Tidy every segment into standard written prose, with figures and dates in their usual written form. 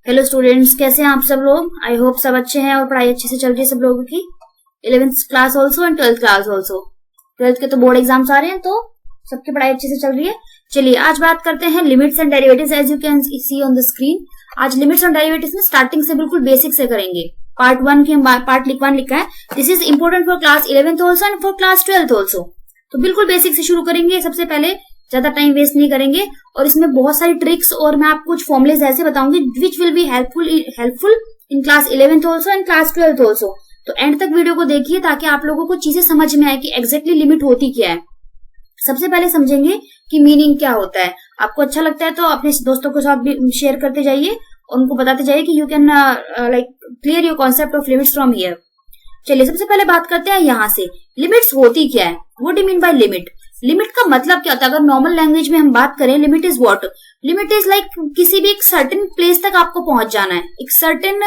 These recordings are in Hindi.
हेलो स्टूडेंट्स, कैसे हैं आप सब लोग। आई होप सब अच्छे हैं और पढ़ाई अच्छे से चल रही है सब लोगों की। 11th class also and 12th class also. 12th के तो बोर्ड एग्जाम्स आ रहे हैं, तो सबकी पढ़ाई अच्छे से चल रही है। चलिए आज बात करते हैं limits and derivatives. As you can see on the screen, आज लिमिट्स एंड डेरिवेटिव्स में स्टार्टिंग से बिल्कुल बेसिक से करेंगे। पार्ट 1 की पार्ट 1 लिखा है, this is important for class 11th also and for class 12th also. तो बिल्कुल बेसिक से शुरू करेंगे। सबसे पहले ज्यादा टाइम वेस्ट नहीं करेंगे और इसमें बहुत सारी ट्रिक्स और मैं आपको कुछ फॉर्मुलेज ऐसे बताऊंगी which will be helpful in class 11th also and class 12th also. तो एंड तक वीडियो को देखिए ताकि आप लोगों को चीजें समझ में आए कि एग्जैक्टली लिमिट होती क्या है। सबसे पहले समझेंगे कि मीनिंग क्या होता है। आपको अच्छा लगता है तो अपने दोस्तों के साथ भी शेयर करते जाइए और उनको बताते जाइए कि you can like clear your concept of limits from here. चलिए सबसे पहले बात करते हैं यहाँ से लिमिट्स होती क्या है। What do you mean by limit? Limit का मतलब क्या होता है? अगर नॉर्मल लैंग्वेज में हम बात करें, limit is what? Limit is like किसी भी एक सर्टेन प्लेस तक आपको पहुंच जाना है, एक certain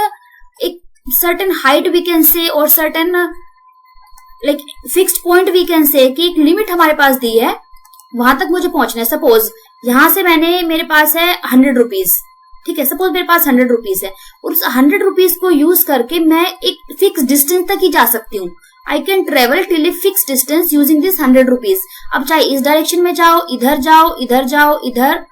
height we can say और certain like fixed point we can say कि एक लिमिट हमारे पास दी है, वहां तक मुझे पहुंचना है। सपोज यहां से मेरे पास है 100 रुपीज, ठीक है। सपोज मेरे पास 100 रुपीज है और उस 100 रुपीज को यूज करके मैं एक फिक्स डिस्टेंस तक ही जा सकती हूँ। I can travel till a fix distance using this 100 rupees. अब चाहे इस डायरेक्शन में जाओ, इधर जाओ, इधर जाओ, इधर,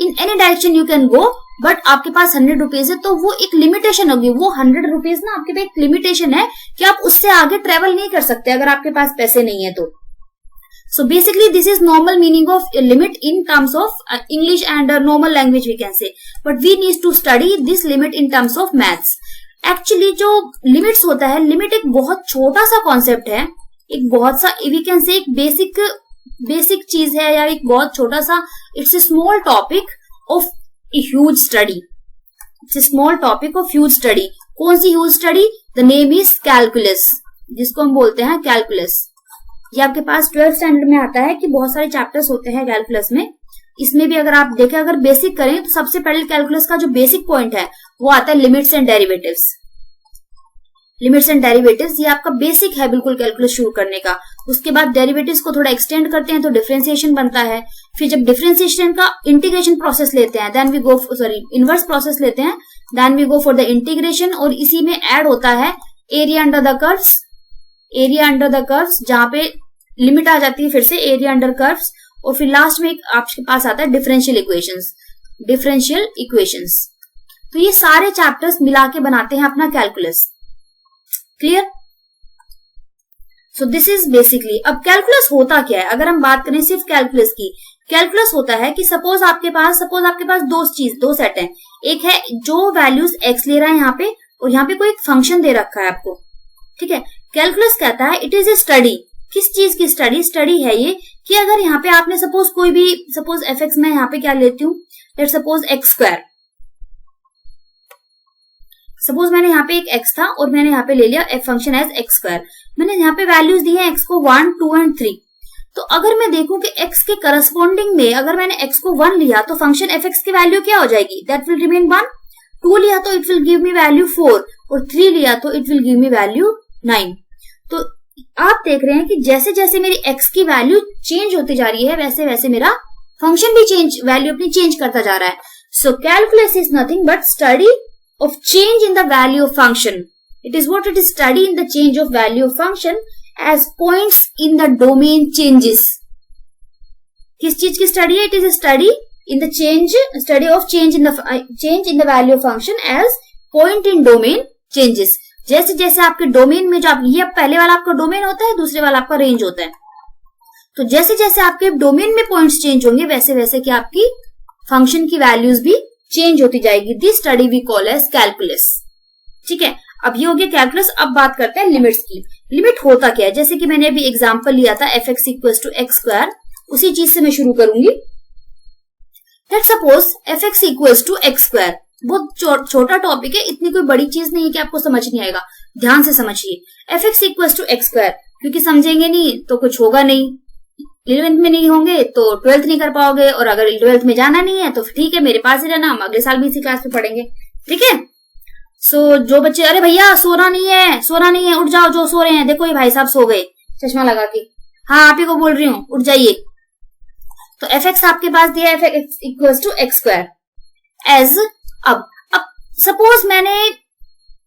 in any direction you can go, but आपके पास 100 रुपीज है तो वो एक लिमिटेशन होगी। वो 100 रुपीज ना आपके पास एक लिमिटेशन है कि आप उससे आगे ट्रेवल नहीं कर सकते अगर आपके पास पैसे नहीं है तो। So basically this is normal meaning of limit in terms of English and normal language we can say, but we need to study this limit in terms of maths. Actually जो limits होता है, limit एक बहुत छोटा सा कॉन्सेप्ट है, एक बहुत सा we can say एक बेसिक चीज है या एक बहुत छोटा सा, it's a small topic of a huge study. It's a small topic of huge study. कौन सी huge study? The name is calculus, जिसको हम बोलते हैं calculus. ये आपके पास 12th स्टैंडर्ड में आता है कि बहुत सारे चैप्टर्स होते हैं कैलकुलस में। इसमें भी अगर आप देखें, अगर बेसिक करें तो सबसे पहले कैलकुलस का जो बेसिक पॉइंट है वो आता है limits and derivatives. Limits and derivatives ये आपका बेसिक है बिल्कुल कैलकुलस शुरू करने का। उसके बाद डेरिवेटिव्स को थोड़ा एक्सटेंड करते हैं तो डिफरेंशिएशन बनता है। फिर जब डिफरेंशिएशन का इंटीग्रेशन प्रोसेस लेते हैं, then we go inverse process लेते हैं, then we go for the integration. और इसी में ऐड होता है area under the curves, area under the curves, जहां पे लिमिट आ जाती है फिर से एरिया अंडर कर्व्स। और फिर लास्ट में आपके पास आता है डिफरेंशियल इक्वेशंस। तो ये सारे चैप्टर्स मिला के बनाते हैं अपना calculus. Clear? So this is basically. अब कैलकुलस होता क्या है अगर हम बात करें सिर्फ कैलकुलस की। कैलकुलस होता है कि सपोज आपके पास दो सेट है। एक है जो वैल्यूज एक्स ले रहा है यहाँ पे, और यहाँ पे कोई एक फंक्शन दे रखा है आपको, ठीक है। कैलकुलस कहता है इट इज ए स्टडी। किस चीज की स्टडी? स्टडी है ये कि अगर यहाँ पे आपने सपोज एफ एक्स, मैं यहाँ पे क्या लेती हूँ, let suppose x square. Suppose मैंने यहाँ पे एक एक्स था और मैंने यहाँ पे ले लिया एक फंक्शन एज एक्स स्क्वायर। मैंने यहाँ पे वैल्यूज दी है एक्स को 1, 2 एंड 3। तो अगर मैं देखूं कि एक्स के करस्पॉन्डिंग में अगर मैंने एक्स को 1 लिया तो फंक्शन एफ एक्स की वैल्यू क्या हो जाएगी? That will remain 1। 2 लिया तो it will give me value 4 और 3 लिया तो it will give me value 9। तो आप देख रहे हैं कि जैसे जैसे मेरी x की वैल्यू चेंज होती जा रही है वैसे वैसे मेरा फंक्शन भी वैल्यू अपनी चेंज करता जा रहा है। So calculus is nothing but study of change in the value of function. It is what it is, study in the change of value of function as points in the domain changes. किस चीज की स्टडी है? It is study in the study of change in the value of function as point in domain changes. जैसे जैसे आपके डोमेन में, जो आप ये पहले वाला आपका डोमेन होता है, दूसरे वाला आपका रेंज होता है, तो जैसे जैसे आपके डोमेन में पॉइंट्स चेंज होंगे वैसे वैसे कि आपकी फंक्शन की वैल्यूज भी चेंज होती जाएगी। This study we call as calculus, ठीक है। अब ये हो गया कैलकुलस। अब बात करते हैं लिमिट्स की। लिमिट होता क्या है? जैसे कि मैंने अभी एग्जाम्पल लिया था F X equal to X square, उसी चीज से मैं शुरू करूंगी। Let's suppose F X equal to X square. बहुत छोटा टॉपिक है, इतनी कोई बड़ी चीज नहीं है कि आपको समझ नहीं आएगा। ध्यान से समझिए। F X equal to X square, क्योंकि समझेंगे नहीं तो कुछ होगा नहीं। 11th में नहीं होंगे तो 12th नहीं कर पाओगे, और अगर 12th में जाना नहीं है तो ठीक है मेरे पास ही रहना, हम अगले साल भी इसी क्लास में पढ़ेंगे, ठीक है। सो जो बच्चे, अरे भैया सोना नहीं है, उठ जाओ, जो सो रहे हैं, देखो ये भाई साहब सो गए चश्मा लगा के, हाँ आप ही को बोल रही हूँ, उठ जाइए। तो एफ एक्स आपके पास दिया है F X equal to X square as. अब सपोज मैंने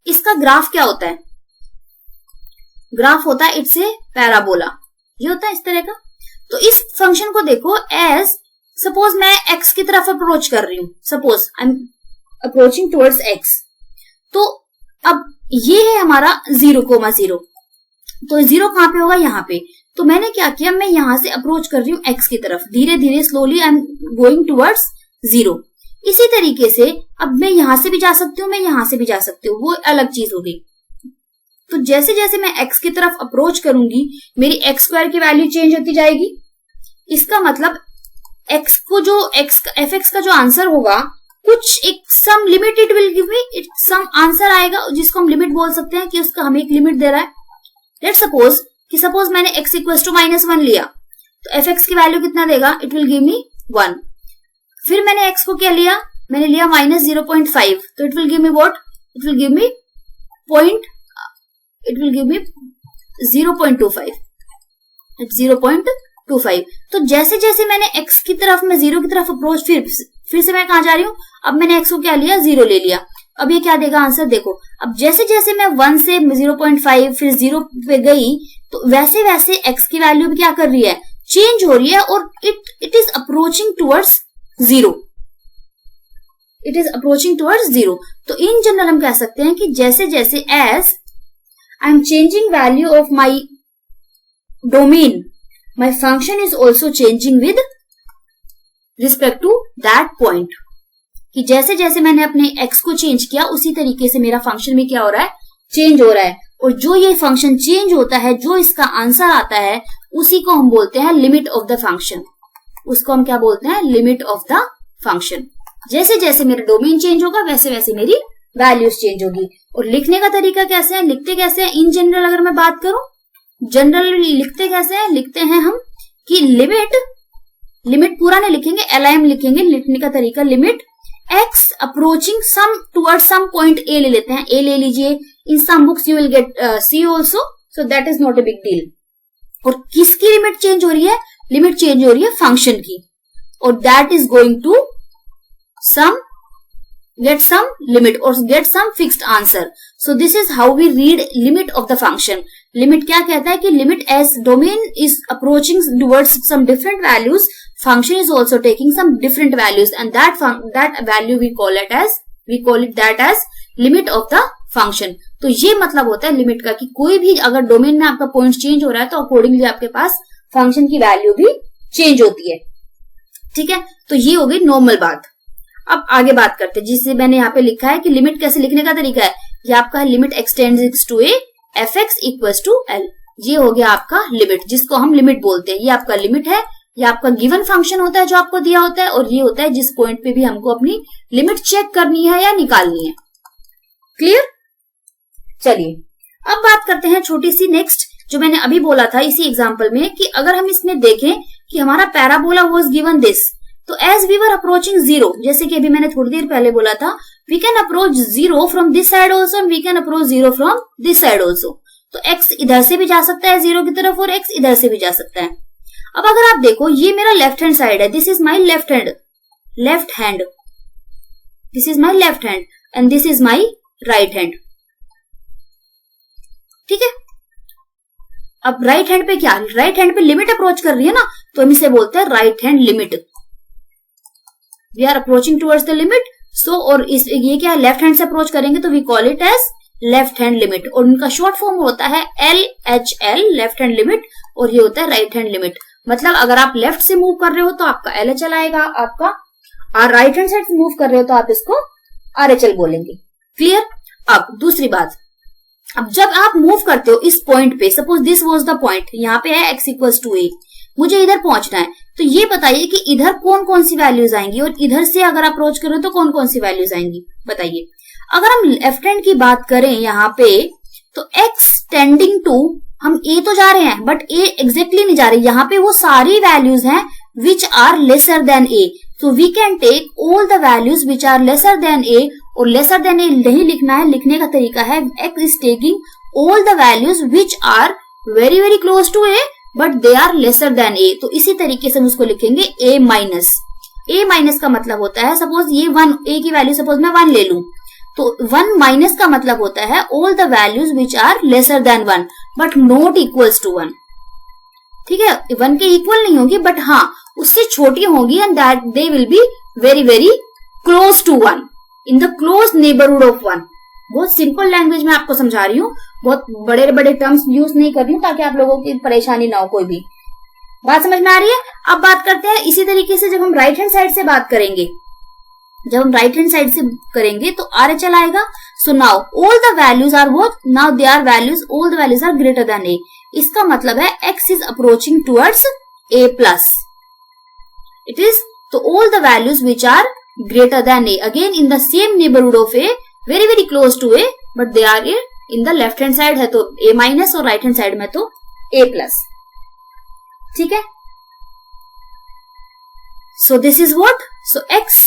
इसका ग्राफ क्या होता है, ग्राफ होता है इट्स ए पैराबोला, ये होता है इस तरह का। तो इस फंक्शन को देखो एज सपोज मैं x की तरफ अप्रोच कर रही हूं, suppose I am approaching towards x, तो अब ये है हमारा 0,0, तो 0 कहां पे होगा, यहाँ पे। तो मैंने क्या किया, मैं यहां से अप्रोच कर रही हूँ x की तरफ, धीरे धीरे slowly I am going towards 0। इसी तरीके से अब मैं यहां से भी जा सकती हूँ, मैं यहां से भी जा सकती हूँ, वो अलग चीज होगी। तो जैसे जैसे मैं x की तरफ अप्रोच करूंगी मेरी x² की वैल्यू चेंज होती जाएगी। इसका मतलब x को जो f(x) का जो आंसर होगा, कुछ एक some limit it will give me, it some answer आएगा जिसको हम लिमिट बोल सकते हैं कि उसका हमें एक लिमिट दे रहा है। लेट्स सपोज कि सपोज मैंने x = -1 लिया, तो f(x) की वैल्यू कितना देगा, इट विल गिव मी 1। फिर मैंने x को क्या लिया, मैंने लिया -0.5, तो it will give me what, it will give मी 0.25, 0.25। तो जैसे जैसे मैंने x की तरफ, मैं 0 की तरफ अप्रोच, फिर से मैं कहा जा रही हूँ, अब मैंने x को क्या लिया, 0 ले लिया। अब ये क्या देगा आंसर, देखो अब जैसे जैसे मैं 1 से 0.5 फिर 0 पे गई, तो वैसे वैसे x की वैल्यू भी क्या कर रही है, चेंज हो रही है, और it is approaching towards 0, it is approaching towards 0। तो इन जनरल हम कह सकते हैं कि जैसे जैसे as I am changing value of my domain, my function is also changing with respect to that point, कि जैसे जैसे मैंने अपने x को चेंज किया उसी तरीके से मेरा फंक्शन भी क्या हो रहा है, चेंज हो रहा है। और जो ये फंक्शन चेंज होता है, जो इसका आंसर आता है, उसी को हम बोलते हैं लिमिट ऑफ द फंक्शन, उसको हम क्या बोलते हैं, लिमिट ऑफ द फंक्शन। जैसे जैसे मेरा डोमेन चेंज होगा वैसे वैसे मेरी वैल्यूज चेंज होगी। और लिखने का तरीका कैसे है, लिखते कैसे हैं, इन जनरल अगर मैं बात करूं, जनरली लिखते कैसे हैं, लिखते हैं हम कि लिमिट पूरा नहीं लिखेंगे, LIM लिखेंगे। लिखने का तरीका, limit x approaching some towards some point A ले लेते हैं, A ले लीजिए। In some books you will get C also, so that is not a big deal. और किसकी लिमिट चेंज हो रही है, लिमिट चेंज हो रही है फंक्शन की, और that is going to get some limit or get some fixed answer. So this is how we read limit of the function. Limit क्या कहता है कि limit as domain is approaching towards some different values, function is also taking some different values, and that value we call it that as limit of the function. तो ये मतलब होता है लिमिट का कि कोई भी अगर डोमेन में आपका पॉइंट चेंज हो रहा है तो अकॉर्डिंगली आपके पास फंक्शन की वैल्यू भी चेंज होती है। ठीक है, तो ये हो गई नॉर्मल बात। अब आगे बात करते हैं, जिसे मैंने यहाँ पे लिखा है कि लिमिट कैसे लिखने का तरीका है। ये आपका limit extends to A f(x) = L, ये हो गया आपका लिमिट, जिसको हम लिमिट बोलते हैं। ये आपका लिमिट है, ये आपका गिवन फंक्शन होता है जो आपको दिया होता है, और ये होता है जिस पॉइंट पे भी हमको अपनी लिमिट चेक करनी है या निकालनी है। क्लियर? चलिए अब बात करते हैं छोटी सी नेक्स्ट, जो मैंने अभी बोला था इसी एग्जाम्पल में, कि अगर हम इसमें देखें कि हमारा पैराबोला वाज गिवन दिस, तो एज वी वर अप्रोचिंग 0, जैसे कि अभी मैंने थोड़ी देर पहले बोला था, we can approach 0 from this side also and we can approach 0 from this side also. तो x इधर से भी जा सकता है 0 की तरफ, और x इधर से भी जा सकता है। अब अगर आप देखो, ये मेरा लेफ्ट हैंड साइड है, this is my left hand, this is my left hand and this is my right hand. ठीक है, अब राइट हैंड पे क्या, राइट हैंड पे लिमिट अप्रोच कर रही है ना, तो हम इसे बोलते हैं right hand limit. We are approaching towards the limit, so और ये क्या, लेफ्ट हैंड से अप्रोच करेंगे तो we call it as left hand limit, और उनका शॉर्ट फॉर्म होता है LHL, लेफ्ट हैंड लिमिट, और ये होता है राइट हैंड लिमिट। मतलब अगर आप लेफ्ट से मूव कर रहे हो तो आपका LHL आएगा आपका, और राइट हैंड साइड से मूव कर रहे हो तो आप इसको RHL बोलेंगे। क्लियर? अब दूसरी बात, अब जब आप मूव करते हो इस पॉइंट पे, suppose this was the point, यहाँ पे है x = A, मुझे इधर पहुंचना है, तो ये बताइए कि इधर कौन कौन सी वैल्यूज आएंगी, और इधर से अगर अप्रोच करो तो कौन कौन सी वैल्यूज आएंगी, बताइए। अगर हम लेफ्ट हैंड की बात करें यहाँ पे, तो x टेंडिंग टू, हम A तो जा रहे हैं बट A एग्जैक्टली नहीं जा रहे, यहाँ पे वो सारी वैल्यूज हैं which are lesser than A, so we can take all the values which are lesser than A, और लेसर देन A नहीं लिखना है, लिखने का तरीका है x is taking all the values which are very very close to A but they are lesser than A। तो इसी तरीके से हम उसको लिखेंगे A-। A- का मतलब होता है, सपोज ये 1, A की वैल्यू सपोज मैं 1 ले लूं, तो 1 माइनस का मतलब होता है all the values which are lesser than 1 but not equals to 1। ठीक है, 1 के इक्वल नहीं होगी बट हाँ उससे छोटी होगी and that they will be very very close to 1, in the close neighbourhood of 1। बहुत सिंपल लैंग्वेज में आपको समझा रही हूँ, बहुत बड़े बड़े टर्म्स यूज नहीं कर रही हूँ ताकि आप लोगों की परेशानी ना हो कोई भी। बात समझ में आ रही है? अब बात करते हैं इसी तरीके से जब हम राइट हैंड साइड से बात करेंगे, जब हम राइट हैंड साइड से करेंगे तो RHL आएगा। So now all the values are what, now they are values, all the values are greater than A। इसका मतलब है x is approaching towards A plus, it is तो all the values which are greater than A, again in the same neighbourhood of A, very very close to A, but they are in the left hand side है तो A माइनस और राइट हैंड साइड में तो A प्लस। ठीक है, so this is what, so x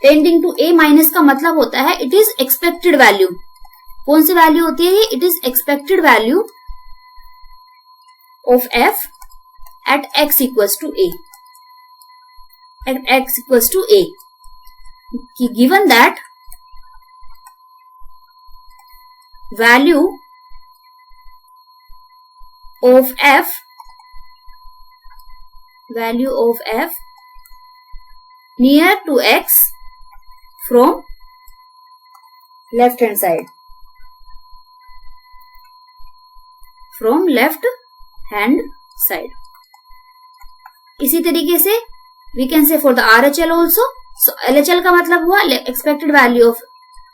tending to A minus का मतलब होता है इट इज एक्सपेक्टेड वैल्यू। कौन सी वैल्यू होती है ये? It is expected value of f at x equals to A, at x equals to A, कि given that value of f, value of f near to x from left hand side, from left hand side। इसी तरीके से we can say for the RHL also, so LHL का मतलब हुआ expected value of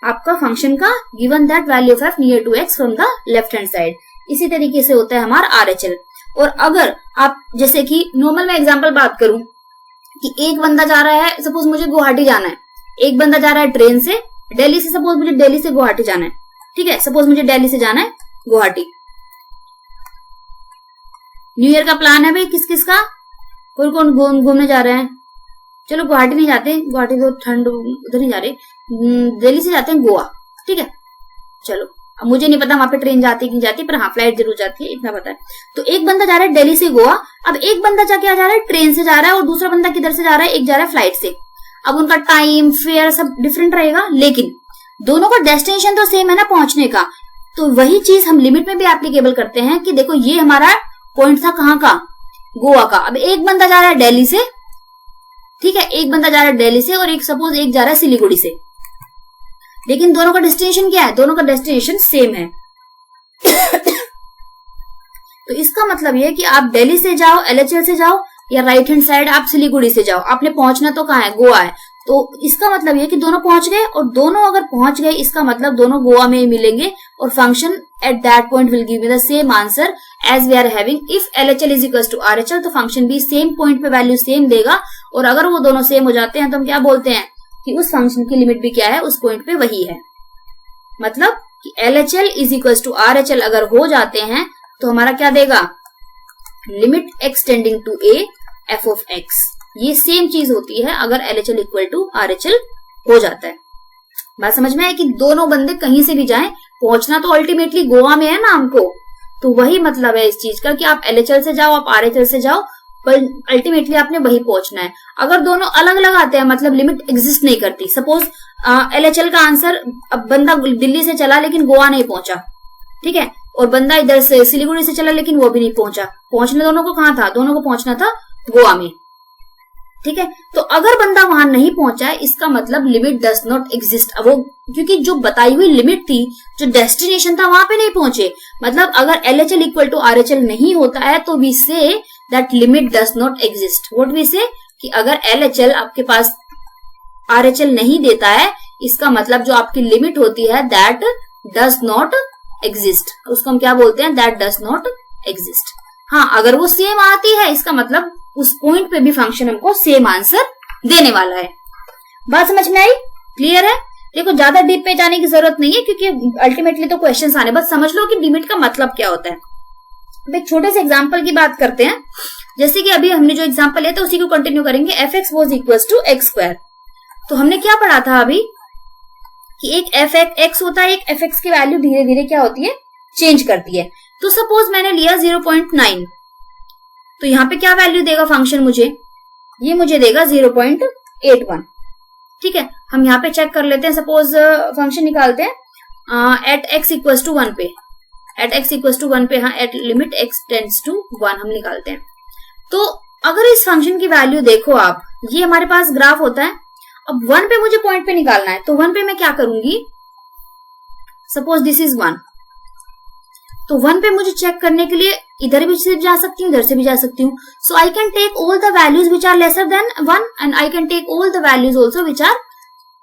आपका फंक्शन का given that value of f near to x from the left hand side। इसी तरीके से होता है हमारा RHL। और अगर आप जैसे कि नॉर्मल मैं एग्जांपल बात करूं कि एक बंदा जा रहा है, सपोज मुझे गुवाहाटी जाना है, एक बंदा जा रहा है ट्रेन से दिल्ली से, सपोज मुझे दिल्ली से गुवाहाटी जाना है। ठीक है, सपोज मुझे दिल्ली से जाना है गुवाहाटी, न्यू ईयर का प्लान है भाई किस किस का, कौन कौन घूमने जा रहे हैं? चलो गुवाहाटी नहीं जाते, गुवाहाटी तो ठंड, उधर नहीं जा रहे, दिल्ली से जाते हैं गोवा। ठीक है, चलो अब मुझे नहीं पता वहां पे ट्रेन जाती कि नहीं जाती, पर हाँ फ्लाइट जरूर जाती है, इतना पता है। तो एक बंदा जा रहा है दिल्ली से गोवा, अब एक बंदा जा जा रहा है ट्रेन से जा रहा है और दूसरा बंदा किधर से जा रहा है, एक जा रहा है फ्लाइट से। अब उनका टाइम फेयर सब डिफरेंट रहेगा, लेकिन दोनों का डेस्टिनेशन तो सेम है ना पहुंचने का। तो वही चीज हम लिमिट में भी एप्लीकेबल करते हैं कि देखो ये हमारा पॉइंट था कहाँ का, गोवा का। अब एक बंदा जा रहा है दिल्ली से, ठीक है, एक बंदा जा रहा है दिल्ली से और एक सपोज एक जा रहा है सिलीगुड़ी से, लेकिन दोनों का डेस्टिनेशन क्या है? दोनों का डेस्टिनेशन सेम है। तो इसका मतलब ये है कि आप दिल्ली से जाओ, LHL से जाओ, या राइट हैंड साइड आप सिलीगुड़ी से जाओ, आपने पहुंचना तो कहाँ है? गोवा है। तो इसका मतलब ये कि दोनों पहुंच गए, और दोनों अगर पहुंच गए इसका मतलब दोनों गोवा में ही मिलेंगे और function at that point will give me the same answer as we are having. If LHL is equal to RHL तो फंक्शन भी सेम पॉइंट पे वैल्यू सेम देगा, और अगर वो दोनों सेम हो जाते हैं तो हम क्या बोलते हैं कि उस फंक्शन की लिमिट भी क्या है, उस पॉइंट पे वही है। मतलब कि LHL is equal to RHL अगर हो जाते हैं तो हमारा क्या देगा? Limit x tending to A f of x। ये सेम चीज होती है अगर LHL इक्वल टू RHL हो जाता है। बात समझ में है कि दोनों बंदे कहीं से भी जाएं, पहुंचना तो अल्टीमेटली गोवा में है ना हमको। तो वही मतलब है इस चीज का कि आप LHL से जाओ, आप RHL से जाओ, पर अल्टीमेटली आपने वही पहुंचना है। अगर दोनों अलग अलग आते हैं मतलब लिमिट एग्जिस्ट नहीं करती। सपोज LHL का आंसर, अब बंदा दिल्ली से चला लेकिन गोवा नहीं पहुंचा, ठीक है, और बंदा इधर से सिलीगुड़ी से चला लेकिन वो भी नहीं पहुंचा। पहुंचना दोनों को कहाँ था? दोनों को पहुंचना था गोवा में। ठीक है, तो अगर बंदा वहां नहीं पहुंचा है इसका मतलब लिमिट डज नॉट एग्जिस्ट। अब वो क्योंकि जो बताई हुई लिमिट थी, जो डेस्टिनेशन था वहां पे नहीं पहुंचे। मतलब अगर LHL इक्वल टू RHL नहीं होता है तो we say that limit does not exist. What we say कि अगर LHL आपके पास RHL नहीं देता है इसका मतलब जो आपकी लिमिट होती है दैट डज नॉट एग्जिस्ट। उसको हम क्या बोलते हैं? That does not exist. हाँ, अगर वो सेम आती है इसका मतलब उस पॉइंट पे भी फंक्शन हमको सेम आंसर देने वाला है। बात समझ में आई? क्लियर है? देखो ज्यादा डीप पे जाने की जरूरत नहीं है क्योंकि अल्टीमेटली तो क्वेश्चंस आने, बस समझ लो कि लिमिट का मतलब क्या होता है। अब एक छोटे से एग्जांपल की बात करते हैं। जैसे कि अभी हमने जो एग्जांपल लिया था उसी को कंटिन्यू करेंगे। fx was equals to x square. तो हमने क्या पढ़ा था अभी कि एक fx होता है, एक fx की वैल्यू धीरे धीरे क्या होती है? चेंज करती है। तो सपोज मैंने लिया 0.9, तो यहाँ पे क्या वैल्यू देगा फंक्शन मुझे? ये मुझे देगा 0.81। ठीक है, हम यहाँ पे चेक कर लेते हैं, सपोज फंक्शन निकालते हैं एट एक्स इक्वल्स टू 1 पे, एट एक्स इक्वल्स टू 1 पे, हाँ at limit x tends to 1 हम निकालते हैं। तो अगर इस फंक्शन की वैल्यू देखो आप, ये हमारे पास ग्राफ होता है, अब 1 पे मुझे पॉइंट पे निकालना है, तो 1 पे मैं क्या करूंगी, सपोज दिस इज 1, तो 1 पे मुझे चेक करने के लिए इधर भी से जा सकती हूँ, इधर से भी जा सकती हूँ। So I can take all the values which are lesser than 1 and I can take all the values also which are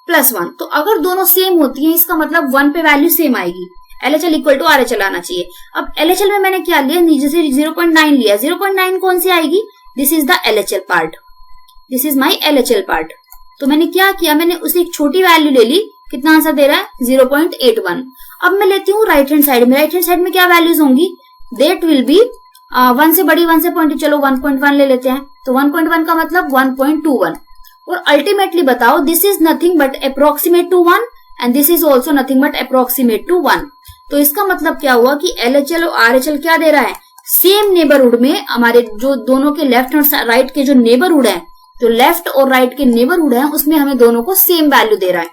+1। तो अगर दोनों सेम होती हैं, इसका मतलब 1 पे वैल्यू सेम आएगी, LHL इक्वल टू RHL आना चाहिए। अब LHL में मैंने क्या लिया, जैसे 0.9 लिया, 0.9 कौन सी आएगी, this is the LHL part, this is my LHL part. तो मैंने क्या किया, मैंने उसे एक छोटी वैल्यू ले ली, कितना आंसर दे रहा है 0.81। अब मैं लेती हूँ राइट हैंड साइड में, राइट हैंड साइड में क्या वैल्यूज होंगी, देट विल बी 1 से बड़ी, 1 से पॉइंट, चलो 1.1 ले लेते हैं, तो 1.1 का मतलब 1.21, और अल्टीमेटली बताओ this is nothing but approximate to 1 and this is also nothing but approximate to 1। तो इसका मतलब क्या हुआ कि LHL और RHL क्या दे रहा है, सेम नेबरहुड में, हमारे जो दोनों के लेफ्ट और राइट के जो नेबरहुड है, जो लेफ्ट और राइट के नेबरहुड है, उसमें हमें दोनों को सेम वैल्यू दे रहा है,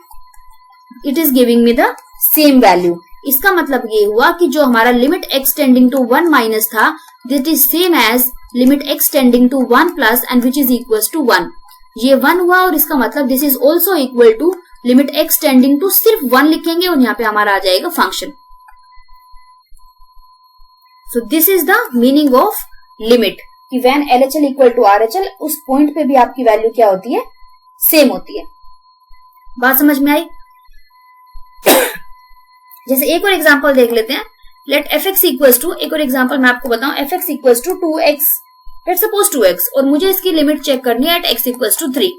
it is giving me the same value. इसका मतलब ये हुआ कि जो हमारा limit x tending to 1 minus था, that is same as limit x tending to 1 plus and which is equal to 1। ये 1 हुआ, और इसका मतलब this is also equal to limit x tending to, सिर्फ 1 लिखेंगे और यहाँ पे हमारा आ जाएगा function. So this is the meaning of limit, कि when LHL equal to RHL, उस पॉइंट पे भी आपकी वैल्यू क्या होती है, सेम होती है। बात समझ में आई? जैसे एक और एग्जांपल देख लेते हैं, लेट fx इक्वल्स टू, एक और एग्जांपल मैं आपको बताऊं, fx equals to 2x, let suppose 2x, और मुझे इसकी लिमिट चेक करनी है एट x इक्वल्स टू 3।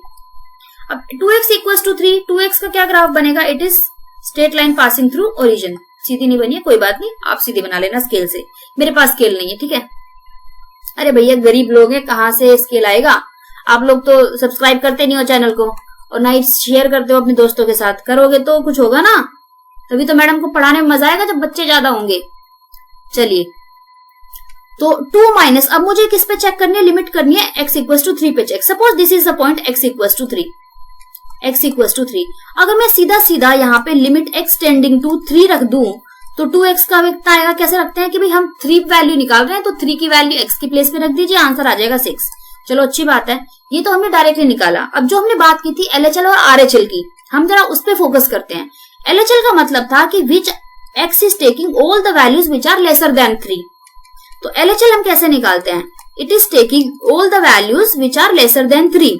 अब 2x इक्वल्स टू 3, 2x का क्या ग्राफ बनेगा, it is straight line passing through origin. सीधी नहीं बनी है, कोई बात नहीं, आप सीधी बना लेना स्केल से, मेरे पास स्केल नहीं है, ठीक है। अरे भैया गरीब लोग हैं, कहाँ से स्केल आएगा, आप लोग तो सब्सक्राइब करते नहीं हो चैनल को, और ना ही शेयर करते हो अपने दोस्तों के साथ, करोगे तो कुछ होगा ना, तभी तो मैडम को पढ़ाने में मजा आएगा जब बच्चे ज्यादा होंगे। चलिए, तो 2 माइनस, अब मुझे किस पे चेक करनी है, लिमिट करनी है x इक्वल्स टू 3 पे check. Suppose this is the point x equals to 3, x equals to 3। अगर मैं सीधा सीधा यहाँ पे लिमिट x टेंडिंग टू 3 रख दूं, तो 2x का कितना आएगा, कैसे रखते हैं कि भाई हम 3 वैल्यू निकाल रहे हैं, तो 3 की वैल्यू x की प्लेस पे रख दीजिए, आंसर आ जाएगा 6। चलो अच्छी बात है, ये तो हमने डायरेक्टली निकाला। अब जो हमने बात की थी LHL और RHL की, हम जरा उस पे फोकस करते हैं। LHL का मतलब था कि which x is taking all the values which are lesser than 3। तो LHL हम कैसे निकालते हैं, it is taking all the values which are lesser than 3।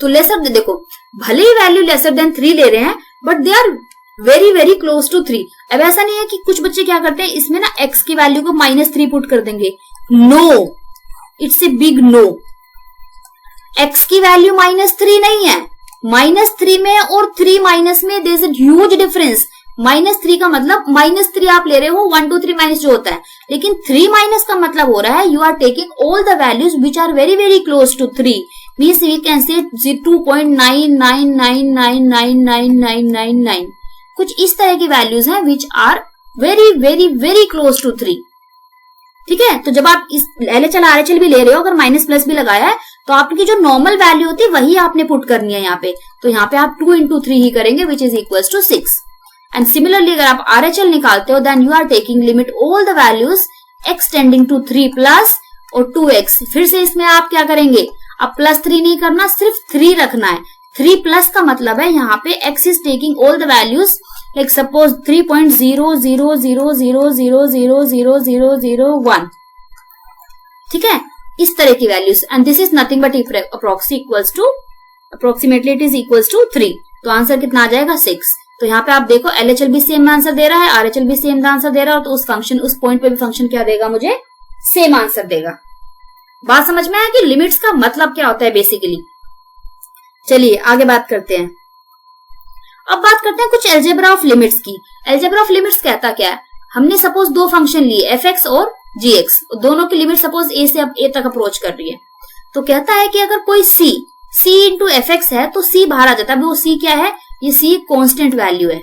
तो लेसर, देखो भले ही वैल्यू लेसर देन 3 ले रहे हैं, but they are very very close to 3। अब ऐसा नहीं है कि कुछ बच्चे क्या करते हैं, इसमें ना x की वैल्यू को -3 पुट कर देंगे, no, it's a big no. x की वैल्यू -3 नहीं है, -3 में और 3 माइनस में there is a huge difference. -3 का मतलब -3 आप ले रहे हो, 1 2 3 माइनस जो होता है, लेकिन 3 माइनस का मतलब हो रहा है you are taking all the values which are very very close to 3, means we can say 2.99999999, कुछ इस तरह की वैल्यूज हैं which are very very very close to 3। ठीक है, तो जब आप इस LHL RHL भी ले रहे हो, अगर माइनस प्लस भी लगाया है, तो आपकी जो नॉर्मल वैल्यू होती है वही आपने पुट करनी है यहाँ पे। तो यहाँ पे आप 2 into 3 ही करेंगे, which is equal to 6। And similarly अगर आप RHL निकालते हो, then you are taking limit all the values x tending to 3 plus और 2x। फिर से इसमें आप क्या करेंगे, अब +3 नहीं करना, सिर्फ 3 रखना है। 3 प्लस का मतलब है यहाँ पे x is taking all the values, like suppose 3.00000000001। ठीक है, इस तरह की values, and this is nothing but approximately it is equals to 3। तो आंसर कितना आ जाएगा, 6। तो यहाँ पे आप देखो LHL भी सेम आंसर दे रहा है, RHL भी सेम आंसर दे रहा है, तो उस फंक्शन, उस पॉइंट पे भी फंक्शन क्या देगा, मुझे सेम आंसर देगा। बात समझ में आया कि लिमिट्स का मतलब क्या होता है बेसिकली। चलिए आगे बात करते हैं। अब बात करते हैं कुछ एल्जेब्रा ऑफ लिमिट्स की। एल्जेब्रा ऑफ लिमिट्स कहता क्या है, हमने सपोज 2 फंक्शन लिए fx और gx, दोनों की लिमिट सपोज a से अब a तक अप्रोच कर रही है। तो कहता है कि अगर कोई c इंटू fx है, तो c बाहर आ जाता है। वो c क्या है, ये c कांस्टेंट वैल्यू है,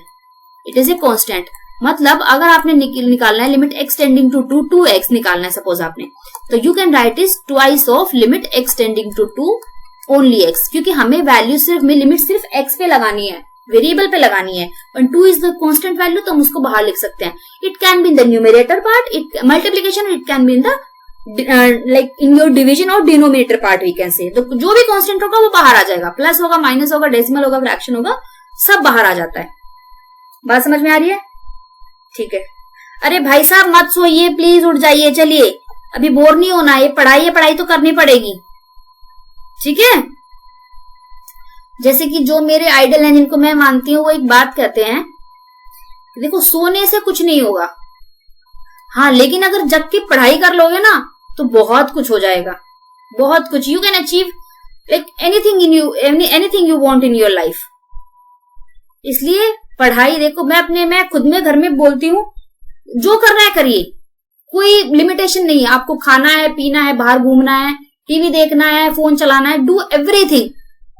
इट इज ए कांस्टेंट। मतलब अगर आपने निकालना है limit x tending to 2x निकालना है सपोज आपने, तो you can write is twice of limit x tending to 2 only x, क्योंकि हमें वैल्यू सिर्फ में लिमिट सिर्फ एक्स पे लगानी है, वेरिएबल पे लगानी है। और 2 इज द कांस्टेंट वैल्यू, तो हम उसको बाहर लिख सकते हैं। It can be in the numerator part, it multiplication, it can be in the like in your division और denominator part we can say. तो जो भी कांस्टेंट होगा वो बाहर आ जाएगा, प्लस होगा, माइनस होगा, डेसिमल होगा, फ्रैक्शन होगा, सब बाहर आ जाता है। बात समझ में आ रही है? ठीक है। अरे भाई साहब मत सोइए प्लीज, उठ जाइए, चलिए, अभी बोर नहीं होना है, पढ़ाई है, पढ़ाई तो करनी पड़ेगी, ठीक है। जैसे कि जो मेरे आइडल हैं जिनको मैं मानती हूँ, वो एक बात कहते हैं, देखो सोने से कुछ नहीं होगा, हाँ लेकिन अगर जग के पढ़ाई कर लोगे ना तो बहुत कुछ हो जाएगा, बहुत कुछ। You can achieve like anything you want in your life. इसलिए पढ़ाई, देखो मैं खुद में घर में बोलती हूँ, जो करना है करिए, कोई लिमिटेशन नहीं है। आपको खाना है, पीना है, बाहर घूमना है, टीवी देखना है, फोन चलाना है, do everything,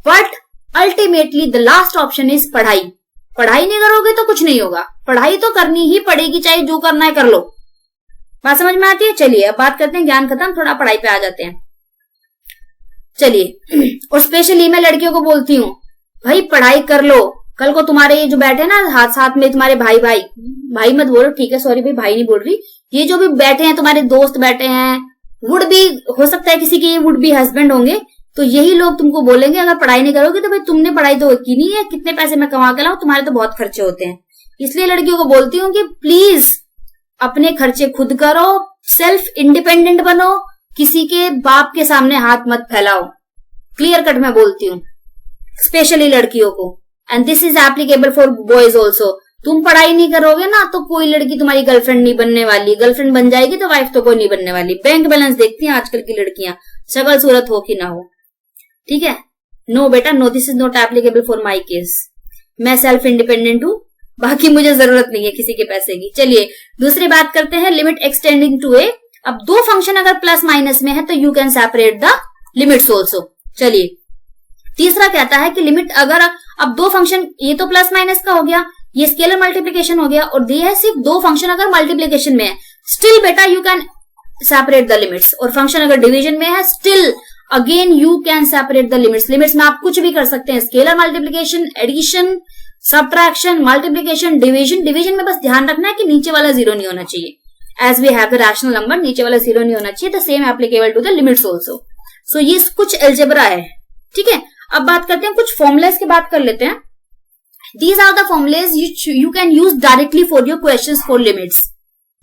but ultimately the last option is पढ़ाई। पढ़ाई नहीं करोगे तो कुछ नहीं होगा, पढ़ाई तो करनी ही पड़ेगी, चाहे जो करना है कर लो। बात समझ में आती है? चलिए अब बात करते हैं, ज्ञान खत्म, थोड़ा पढ़ाई पे आ जाते हैं। चलिए, और स्पेशली मैं लड़कियों को बोलती हूँ, भाई पढ़ाई कर लो, कल को तुम्हारे ये जो बैठे ना हाथ साथ में, तुम्हारे भाई मत बोलो, ठीक है, सॉरी भाई, भाई नहीं बोल रही, ये जो भी बैठे हैं तुम्हारे दोस्त बैठे हैं, वुड भी हो सकता है किसी के वुड भी हस्बैंड होंगे, तो यही लोग तुमको बोलेंगे अगर पढ़ाई नहीं करोगे तो भाई तुमने पढ़ाई तो की नहीं है, कितने पैसे मैं कमा के लाऊं, तुम्हारे तो बहुत खर्चे होते हैं। इसलिए लड़कियों को बोलती हूँ कि प्लीज अपने खर्चे खुद करो, सेल्फ इंडिपेंडेंट बनो, किसी के बाप के सामने हाथ मत फैलाओ। क्लियर कट मैं बोलती हूँ, स्पेशली लड़कियों को, and this is applicable for boys also. तुम पढ़ाई नहीं करोगे ना तो कोई लड़की तुम्हारी गर्लफ्रेंड नहीं बनने वाली, गर्लफ्रेंड बन जाएगी तो वाइफ तो कोई नहीं बनने वाली। बैंक बैलेंस देखती हैं आजकल की लड़कियां, शक्ल सूरत हो कि ना हो, ठीक है। नो बेटा no, this is not applicable for my case. मैं सेल्फ इंडिपेंडेंट हूँ, बाकी मुझे जरूरत नहीं है किसी के पैसे की। चलिए दूसरी बात करते हैं, लिमिट एक्सटेंडिंग टू ए। अब दो फंक्शन अगर प्लस माइनस में है तो you can separate the limits also. चलिए तीसरा कहता है कि लिमिट अगर, अब दो फंक्शन, ये तो प्लस माइनस का हो गया, ये स्केलर मल्टीप्लीकेशन हो गया, और दिया है सिर्फ दो फंक्शन अगर मल्टीप्लीकेशन में है, स्टिल बेटा you can separate the limits. और फंक्शन अगर डिवीजन में है, still again you can separate the limits. Limits में आप कुछ भी कर सकते हैं, scalar multiplication, addition, subtraction, multiplication, division. Division में बस ध्यान रखना है कि नीचे वाला जीरो नहीं होना चाहिए, as we have the rational number, नीचे वाला जीरो नहीं होना चाहिए। The same applicable to the limits also. So ये कुछ एल्जेब्रा है, ठीक है। अब बात करते हैं कुछ फॉर्मुलेस की बात कर लेते हैं। These are the formulas you can use directly for your questions for limits,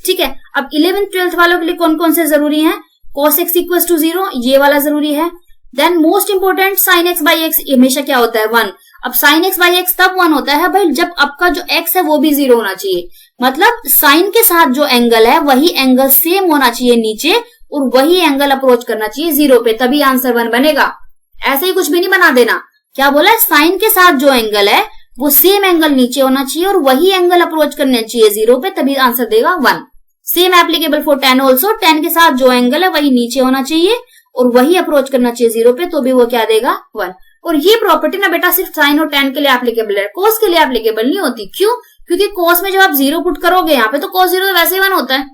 ठीक है। अब 11th 12th वालों के लिए कौन कौन से जरूरी हैं? cos x इक्वल टू 0, ये वाला जरूरी है। Then most important sin x by x हमेशा क्या होता है? 1। अब sin x by x तब 1 होता है भाई जब आपका जो x है वो भी 0 होना चाहिए, मतलब sin के साथ जो एंगल है वही एंगल सेम होना चाहिए नीचे, और वही एंगल अप्रोच करना चाहिए 0 पे, तभी आंसर 1 बनेगा। ऐसे ही कुछ भी नहीं बना देना। क्या बोला है? साइन के साथ जो एंगल है वो सेम एंगल नीचे होना चाहिए और वही एंगल अप्रोच करना चाहिए 0 पे, तभी आंसर देगा 1। Same applicable for tan also, tan के साथ जो एंगल है वही नीचे होना चाहिए और वही अप्रोच करना चाहिए 0 पे, तो भी वो क्या देगा? 1। और ये प्रॉपर्टी ना बेटा सिर्फ साइन और tan के लिए एप्लीकेबल है, cos के लिए एप्लीकेबल नहीं होती। क्यों? क्योंकि cos में जब आप 0 पुट करोगे यहाँ पे तो cos 0 तो वैसे ही 1 होता है,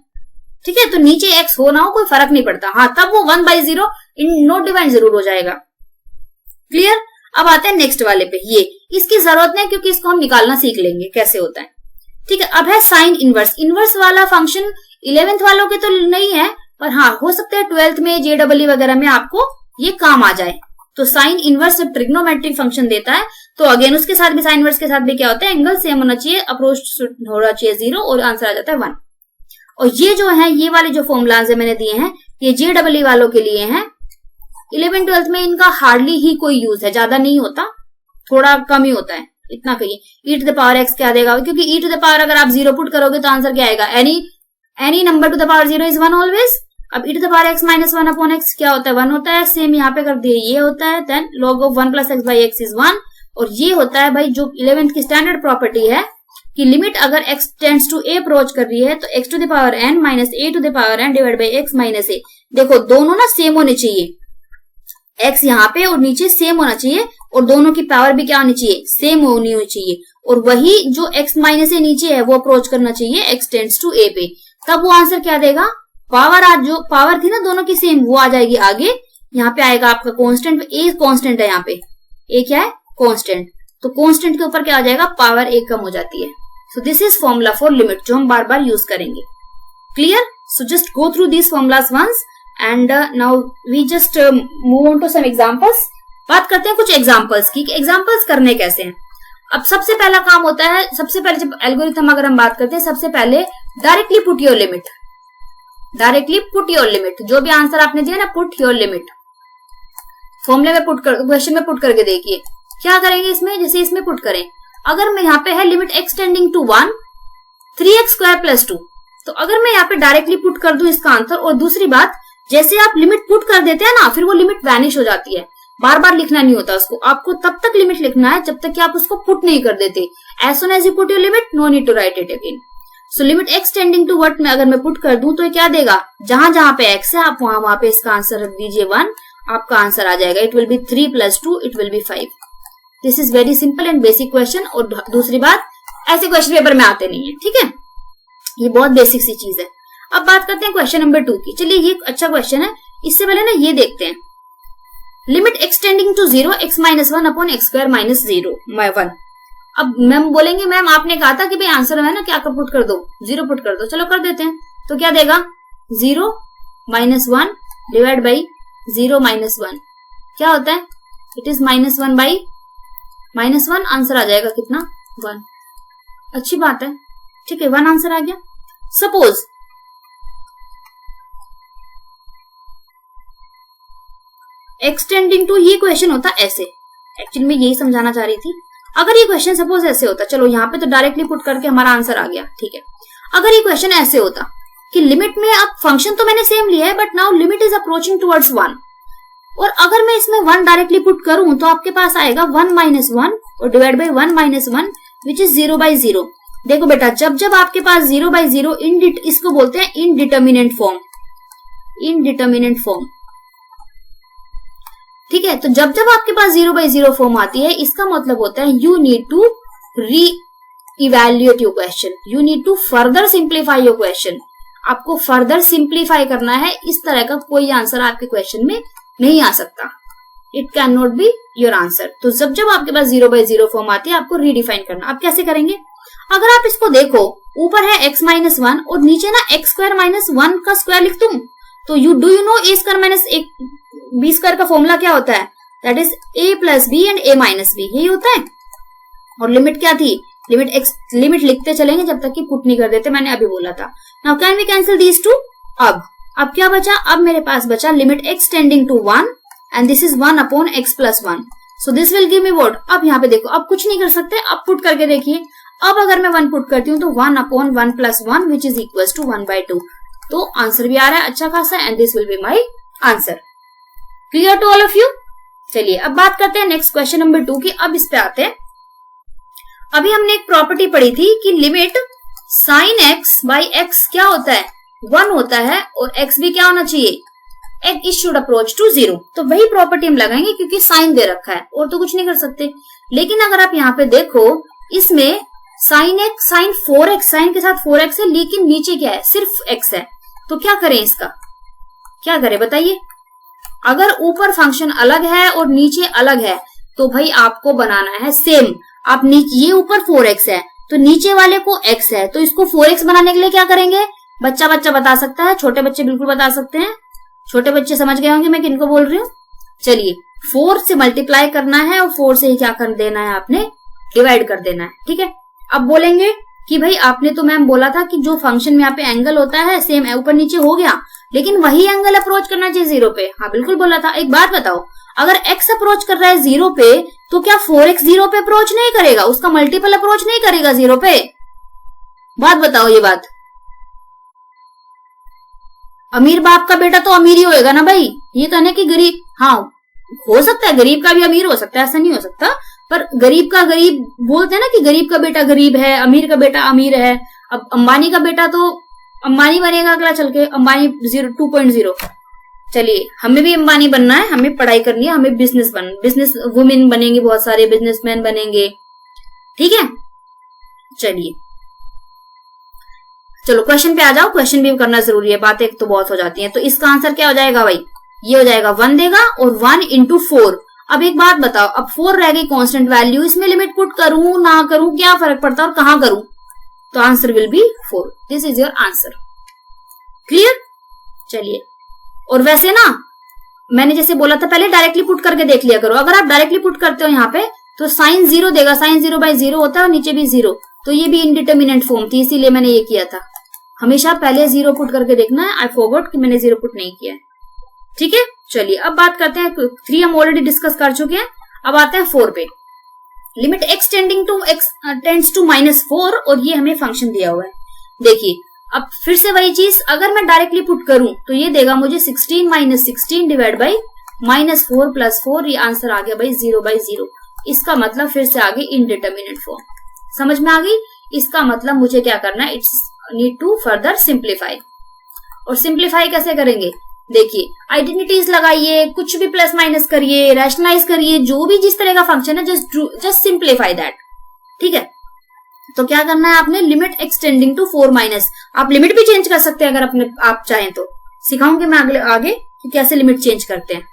ठीक है। तो नीचे x हो ना हो कोई फर्क नहीं पड़ता, हाँ तब वो 1/0 इन नोट डिवाइड जरूर हो जाएगा। क्लियर? अब आते हैं नेक्स्ट वाले पे, ये इसकी जरूरत नहीं क्योंकि इसको हम निकालना सीख लेंगे कैसे होता है, ठीक है। अब है साइन इनवर्स। इनवर्स वाला फंक्शन 11th वालों के तो नहीं है, पर हाँ हो सकता है 12th में JEE वगैरह में आपको ये काम आ जाए। तो साइन इनवर्स जब ट्रिग्नोमेट्रिक फंक्शन देता है तो अगेन उसके साथ भी, साइन इनवर्स के साथ भी क्या होता है? एंगल सेम होना चाहिए, अप्रोच होना चाहिए 0 और आंसर आ जाता है 1। और ये जो है, ये वाले जो फॉर्मूलाज है मैंने दिए हैं, ये JEE वालों के लिए हैं। 11th 12th में इनका हार्डली ही कोई यूज है, ज्यादा नहीं होता, थोड़ा कम ही होता है, इतना कहिए। e to the power x क्या देगा? क्योंकि e टू द पावर अगर आप 0 पुट करोगे तो आंसर क्या आएगा? Any number to the power 0 is 1 always. अब e to the power x minus 1 upon x क्या होता है? 1 होता है। सेम यहाँ पे कर दिए, ये होता है। Then log of 1 plus x by x is 1। और ये होता है भाई जो 11th की स्टैंडर्ड प्रॉपर्टी है कि लिमिट अगर x tends to a approach कर रही है तो x to the power n minus a to the power n divide by x minus a। देखो दोनों ना सेम होने चाहिए, x यहाँ पे और नीचे सेम होना चाहिए, और दोनों की पावर भी क्या होनी चाहिए? सेम होनी चाहिए। और वही जो x माइनस ए नीचे है वो अप्रोच करना चाहिए x टेंड्स टू a पे, तब वो आंसर क्या देगा? पावर आज जो पावर थी ना दोनों की सेम, वो आ जाएगी आगे, यहाँ पे आएगा आपका कांस्टेंट, ए कांस्टेंट है यहाँ पे, ए क्या है कांस्टेंट, तो कांस्टेंट के ऊपर क्या आ जाएगा पावर एक कम हो जाती है। So this is formula for limit जो हम बार बार यूज करेंगे। Clear? So just go through these formulas once and now we just move on to some examples. बात करते हैं कुछ एग्जांपल्स की, एग्जांपल्स करने कैसे हैं। अब सबसे पहला काम होता है, सबसे पहले जब एल्गोरिथम अगर हम बात करते हैं, सबसे पहले directly put your limit, directly put your limit, जो भी आंसर आपने दिया ना पुट योर लिमिट, फॉर्मूले में पुट कर, क्वेश्चन में पुट करके देखिए क्या करेंगे इसमें। जैसे इसमें पुट करें, अगर मैं यहाँ पे है limit x tending to 1 3x square plus 2, तो अगर मैं यहाँ पे डायरेक्टली पुट कर दूं इसका आंसर, और दूसरी बात जैसे आप लिमिट पुट कर देते हैं ना, फिर वो लिमिट वैनिश हो जाती है, बार बार लिखना नहीं होता उसको, आपको तब तक लिमिट लिखना है जब तक कि आप उसको पुट नहीं कर देते। As soon as you put your limit no need to write it again. So limit x tending to what में अगर मैं पुट कर दूं तो क्या देगा, जहां जहां पे एक्स है आप वहां पे इसका आंसर रख दीजिए 1, आपका आंसर आ जाएगा। It will B 3 + 2 it will B 5। This is very simple and basic question. और दूसरी बात, ऐसे क्वेश्चन पेपर में आते नहीं है, ठीक है, ये बहुत बेसिक सी चीज है। अब बात करते हैं क्वेश्चन नंबर 2 की। चलिए ये अच्छा क्वेश्चन है, इससे पहले ना ये देखते हैं। Limit x tending to 0 x - 1 upon x square minus 0 1। अब मैम बोलेंगे मैम आपने कहा था कि भाई आंसर है ना क्या पुट कर दो, 0 पुट कर दो, चलो कर देते हैं। तो क्या देगा 0 - 1 डिवाइड बाई 0 - 1 क्या होता है, इट इज -1 बाई -1, आंसर आ जाएगा कितना 1। अच्छी बात है, ठीक है 1 आंसर आ गया। सपोज एक्सटेंडिंग टू, ये क्वेश्चन होता ऐसे, एक्चुअली मैं यही समझाना चाह रही थी। अगर ये क्वेश्चन सपोज ऐसे होता, चलो यहाँ पे तो डायरेक्टली पुट करके हमारा आंसर आ गया, ठीक है। अगर ये क्वेश्चन ऐसे होता कि लिमिट में, अब फंक्शन तो मैंने सेम लिया है but now limit is approaching towards 1, और अगर मैं इसमें 1 डायरेक्टली पुट करूं तो आपके पास आएगा 1 - 1 और डिवाइड बाई 1 - 1 विच इज 0/0। देखो बेटा, जब जब आपके पास 0/0 इसको बोलते हैं इनडिटर्मिनेंट फॉर्म, इनडिटर्मिनेंट फॉर्म, ठीक है। तो जब जब आपके पास 0/0 फॉर्म आती है, इसका मतलब होता है you need to reevaluate your question, you need to further simplify your question. आपको फर्दर सिंप्लीफाई करना है, इस तरह का कोई आंसर आपके क्वेश्चन में नहीं आ सकता, it can not be your answer. तो जब जब आपके पास 0/0 फॉर्म आती है आपको रीडिफाइन करना। आप कैसे करेंगे, अगर आप इसको देखो, ऊपर है x - 1 और नीचे ना x स्क्वायर माइनस 1 का स्क्वायर लिख दूं, तो you know a square minus b square का फॉर्मूला क्या होता है, that is a + b and a - b, यही होता है। और लिमिट क्या थी, लिमिट लिखते चलेंगे जब तक कि पुट नहीं कर देते, मैंने अभी बोला था। Now can we cancel these two. अब क्या बचा, अब मेरे पास बचा limit x tending to 1 and this is 1 upon x + 1, so this will give me what. अब यहाँ पे देखो, अब कुछ नहीं कर सकते, अब पुट करके देखिए। अब अगर मैं 1 पुट करती हूँ तो 1 upon 1 + 1 which is equal to 1/2, तो आंसर भी आ रहा है अच्छा खासा, and this will be my answer. Clear to all of you. चलिए अब बात करते हैं नेक्स्ट क्वेश्चन नंबर 2 की। अब इस पे आते हैं, अभी हमने एक प्रॉपर्टी पढ़ी थी कि limit sin x by x क्या होता है, 1 होता है, और x भी क्या होना चाहिए, इट शुड अप्रोच टू 0। तो वही प्रॉपर्टी हम लगाएंगे क्योंकि साइन दे रखा है और तो कुछ नहीं कर सकते। लेकिन अगर आप यहाँ पे देखो, इसमें sin x, sin 4x, sign के साथ 4x है, लेकिन नीचे क्या है, सिर्फ x है। तो क्या करें, इसका क्या करें बताइए। अगर ऊपर फंक्शन अलग है और नीचे अलग है तो भाई आपको बनाना है सेम। आप नीचे, ये ऊपर 4x है तो नीचे वाले को x है, तो इसको 4x बनाने के लिए क्या करेंगे, बच्चा बता सकता है, छोटे बच्चे बिल्कुल बता सकते हैं, छोटे बच्चे समझ गए होंगे मैं किनको बोल रही हूँ। चलिए 4 से मल्टीप्लाई करना है और 4 से ही क्या कर देना है, आपने डिवाइड कर देना है, ठीक है। अब बोलेंगे कि भाई आपने तो मैम बोला था कि जो फंक्शन में यहाँ पे एंगल होता है सेम ऊपर नीचे हो गया, लेकिन वही एंगल अप्रोच करना चाहिए 0 पे। हाँ बिल्कुल बोला था। एक बात बताओ, अगर x अप्रोच कर रहा है 0 पे तो क्या 4x 0 पे अप्रोच नहीं करेगा, उसका मल्टीपल अप्रोच नहीं करेगा 0 पे, बात बताओ ये बात। अमीर बाप का बेटा तो अमीर ही होएगा ना भाई, ये कहने की गरीब, हाँ हो सकता है गरीब का भी अमीर हो सकता है, ऐसा नहीं हो सकता, पर गरीब का गरीब बोलते हैं ना कि गरीब का बेटा गरीब है, अमीर का बेटा अमीर है। अब अंबानी का बेटा तो अंबानी बनेगा अगला चल के, अंबानी 2.0। चलिए हमें भी अंबानी बनना है, हमें पढ़ाई करनी है, हमें बिजनेस वुमेन बनेंगे, बहुत सारे बिजनेसमैन बनेंगे, ठीक है। चलिए चलो क्वेश्चन पे आ जाओ, क्वेश्चन भी करना जरूरी है, बातें तो बहुत हो जाती हैं। तो इसका आंसर क्या हो जाएगा भाई, ये हो जाएगा 1 देगा और 1 इंटू 4। अब एक बात बताओ, अब 4 रह गई कांस्टेंट वैल्यू, इसमें लिमिट पुट करूं ना करूं, क्या फर्क पड़ता है और कहां करूं? तो answer will be 4। This is your answer. Clear? चलिए, और वैसे ना मैंने जैसे बोला था पहले, डायरेक्टली पुट करके देख लिया करो। अगर आप डायरेक्टली पुट करते हो यहाँ पे तो साइन 0 देगा, साइन 0 बाई 0 होता है और नीचे भी 0, तो ये भी इनडिटर्मिनेंट फॉर्म थी, इसीलिए मैंने ये किया था। हमेशा पहले 0 पुट करके देखना है। आई फॉरगॉट कि मैंने 0 पुट नहीं किया है। ठीक है, चलिए अब बात करते हैं 3 हम ऑलरेडी डिस्कस कर चुके हैं। अब आते हैं 4 पे। Limit x tending to x tends to -4 और ये हमें फंक्शन दिया हुआ है। देखिए अब फिर से वही चीज, अगर मैं डायरेक्टली पुट करूं तो ये देगा मुझे 16 - 16 डिवाइड बाई -4 + 4, ये आंसर आ गया भाई 0/0। इसका मतलब फिर से आगे इनडिटर्मिनेट फॉर्म। समझ में आ गई? इसका मतलब मुझे क्या करना है, it's need to further simplify. और सिंप्लीफाई कैसे करेंगे? देखिए आइडेंटिटीज लगाइए, कुछ भी प्लस माइनस करिए, रैशनलाइज करिए, जो भी जिस तरह का फंक्शन है, जस्ट सिंप्लीफाई दैट। ठीक है, तो क्या करना है आपने, लिमिट एक्सटेंडिंग टू 4 आप लिमिट भी चेंज कर सकते हैं अगर अपने आप चाहें तो। सिखाऊंगी मैं आगे कि कैसे लिमिट चेंज करते हैं।